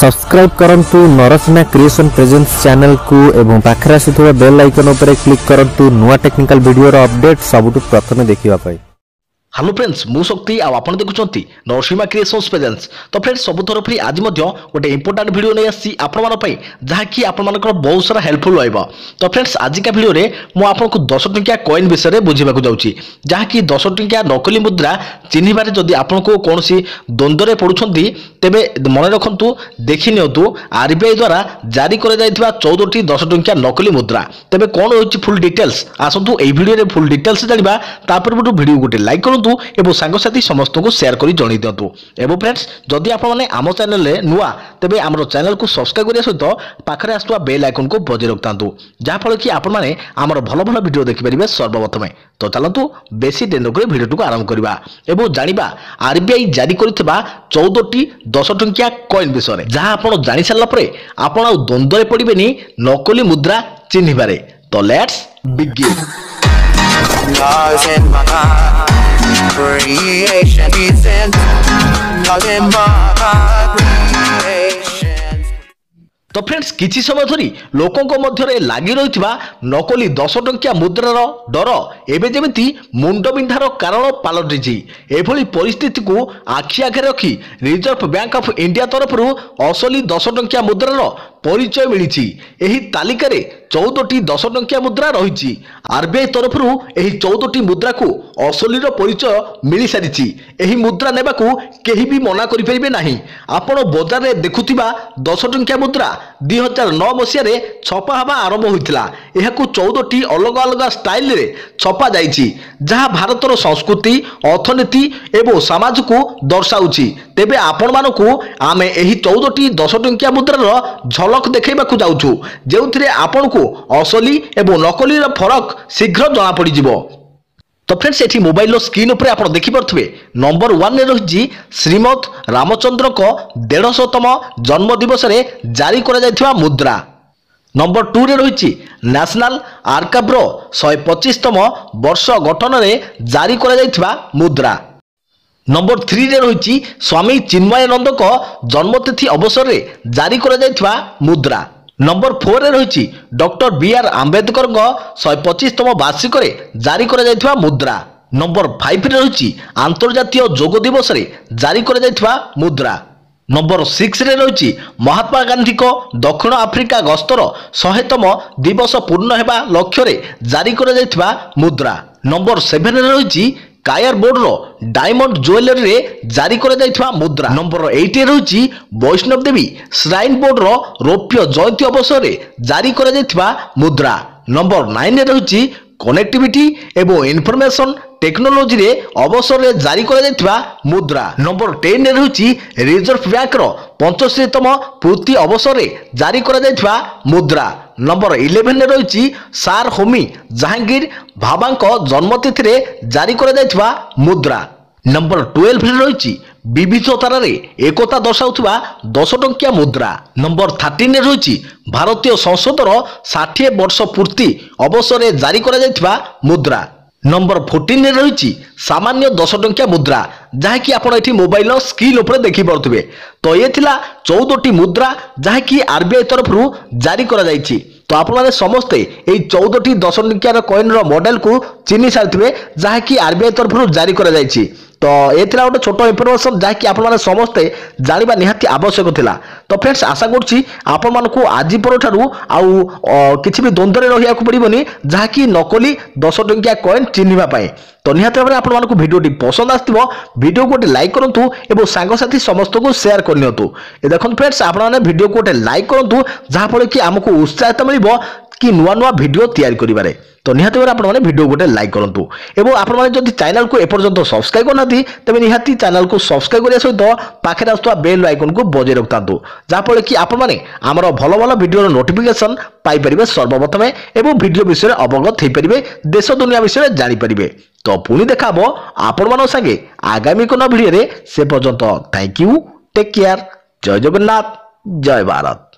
Subscribe करंतु Narasimha creation presence channel को एवं पाखरे आसीथुवा बेल आइकन उपरे क्लिक करंतु नुआ टेक्निकल वीडियो रो अपडेट सबुठु प्रथमे देखिबा पाई। हेलो फ्रेंड्स मु शक्ति आपण देखुछंती नरसिंहा क्रिएशंस प्रेजेंस। तो फ्रेंड्स सब थोर फ्री आज मध्य गोटे इंपोर्टेंट वीडियो नै आसी आपण मान पई जहा कि आपण मानकर बहुत सारा हेल्पफुल होइबो। तो फ्रेंड्स आज का वीडियो रे मु आपन को 10 टंकिया कॉइन विषय रे बुझिबा को जाउची जहा कि 10 टंकिया नकली मुद्रा चिन्हिबारे जदी आपण को कोनसी द्वंद्व रे पडुछंती तेबे मन रखंतु देखि नियंतु आरबीआई द्वारा जारी करे जायतिबा 14 टी 10 टंकिया नकली मुद्रा। तेबे कोन होची फुल डिटेल्स आसंतु एई वीडियो रे फुल डिटेल्स जानिबा। तापर वीडियो गोटे लाइक करंतु एवं सांगसाथी समस्त को शेयर करी जणी दियंतु। एवं फ्रेंड्स जदि आपण माने आम चैनल रे नुआ तेबे हमरो चैनल को सब्सक्राइब करिया सहित पाखरे आस्तुवा बेल आइकन को बजे रखतांतु जहा फल कि आपण माने हमरो भलो भलो वीडियो देखि परिबे सर्वप्रथमे। तो चलंतु बेसी दिन को वीडियो को आरंभ करबा एवं जानिबा आरबीआई जारी करथिबा 14 टी 10 टंकिया कॉइन विषय जहा आपण जानि सारला परे आपण आ द्वंद्व रे पडिबेनी नकली मुद्रा चिन्हिबारे। तो let's begin. Creation is in तो फ्रेंड्स किछि समय धरी लोकंको मध्यरे लागि रहितबा नकली 10 टंकिया मुद्रार डर एबे जेमिति मुंड बिंधार कारण पालटिछि। एभली परिस्थिति को आखि आगे रखी रिजर्व बैंक ऑफ इंडिया तरफरु असली 10 टंकिया मुद्रार परिचय मिलिछि। एही तालिका रे 14 टी 10 टंकिया मुद्रा रहिछि। आरबीआई तरफरु एही 14 टी मुद्रा को असलीर परिचय मिलि सारिछि। एही मुद्रा नेबाकू केही भी मना करि परिबे नाही। आपण बाजार रे देखुथिबा 10 टंकिया मुद्रा 2009 मसिया रे छपा हवा आरंभ होइतिला। एहाकू 14 टी अलग अलग स्टाइल रे छपा जाइछि जहा भारतर संस्कृति अर्थनीति एवं समाज को दर्शाउछि। तेबे आपण मानकू आमे एही 14 टी 10 टंकिया मुद्रार झलक देखैबाकू जाउछु जेउथिरे आपण को असली एवं नकली रो फरक शीघ्र जणा पड़ी जिवो। तो फ्रेंड्स एठी मोबाइल स्क्रीन ऊपर आपण देखि परथबे नंबर 1 रे रहिछि श्रीमद रामचंद्र को 150तम जन्म दिवस रे जारी करा जायथिबा मुद्रा। नंबर 2 रे रहिछि नेशनल आर्काइव रो 125तम वर्ष गठन रे जारी करा जायथिबा मुद्रा। नंबर 3 रे रहिछि स्वामी चिन्मयानंद को जन्मतिथि अवसर रे जारी करा जायथिबा मुद्रा। नंबर 4 रे रहिछि डॉक्टर बीआर आंबेडकर को 125तम वार्षिक रे जारी करा जायथिबा मुद्रा। नंबर 5 रे रहिछि अंतर्राष्ट्रीय योग दिवस रे जारी करा जायथिबा मुद्रा। नंबर 6 रे रहिछि महात्मा गांधी को दक्षिण आफ्रिका गस्तर 100तम दिवस पूर्ण हेबा लक्ष्य रे जारी करा जायथिबा मुद्रा। नंबर 7 रे रहिछि कायर बोर्ड रो डायमंड ज्वेलरी रे जारी करा जायथिबा मुद्रा। नंबर 8 रे रहिछि वैष्णव देवी श्राइन बोर्ड रो रौप्य जयंती अवसर रे जारी करा जायथिबा मुद्रा। नंबर 9 रे रहिछि कनेक्टिविटी एवं इन्फॉर्मेशन टेक्नोलॉजी रे अवसर रे जारी करा जायथिबा मुद्रा। नंबर 10 रे रहिछि रिजर्व बैंक रो 75तम पूर्ति अवसर रे जारी करा जायथिबा मुद्रा। नंबर 11 रे रहिछि सार होमी जहांगीर भाबांको जन्मतिथि रे जारी करा जायथिबा मुद्रा। नंबर 12 रे रहिछि विविधता रे एकता दर्शाउथिबा 10 टंकिया मुद्रा। नंबर 13 रे रहिछि भारतीय संसदर 60 वर्ष पूर्ति अवसर रे जारी करा जायथिबा मुद्रा। नंबर 14 रे रहिछि सामान्य 10 टंकिया मुद्रा जहा कि आपण एठी मोबाइल स्क्रीन ऊपर देखि परथबे। तो ये थिला 14 टी मुद्रा जहा कि आरबीआई तरफरु जारी करा जायछि। तो आपण माने समस्ते एई 14 टी 10 टंकिया कॉइन रो मॉडल को चिन्हि सारथिबे जहा कि आरबीआई तरफरु जारी करा जायछि। तो ये थिला गोटे छोट इनफॉरमेशन जहा कि आपण माने समस्ते जानिबा निहाती आवश्यक थिला। तो फ्रेंड्स आशा करछि आपण मानकू आज परठारु आउ किछि भी द्वंद्व रे रहिया को पड़िबोनी जहा कि नकली 10 टंकिया कॉइन चिन्हिबा पाए। तो निहाती भाबरे आपण मानकू वीडियोटी पसंद आस्तिबो वीडियो को लाइक करंतु एवं सांगसाथी समस्त को शेयर करनियंतु। ए देखन फ्रेंड्स आपण माने वीडियो को लाइक करंतु जहा फळे कि हमकू उत्साह मिलिबो कि नुआ नुआ वीडियो तैयारी करिबारे। तो निहाती भाबरे आपण माने वीडियो गोटे लाइक करंतु एवं आपण माने जदि चैनल को एपर्यंत सब्सक्राइब करनाथि तबे निहाती चैनल को सब्सक्राइब करिया सहित पाखरे आस्तुवा बेल आइकन को बजे रखतांतु जहा फळे कि आपण माने हमर भलो भलो वीडियो नोटिफिकेशन पाई परिबे सर्वप्रथमे एवं वीडियो विषय अवगत हेई परिबे देश दुनिया विषय जानि परिबे। तो पुणी देखाबो आपण मानो संगे आगामी कोन वीडियो रे। से पर्यंत थैंक यू टेक केयर जय जगन्नाथ जय भारत।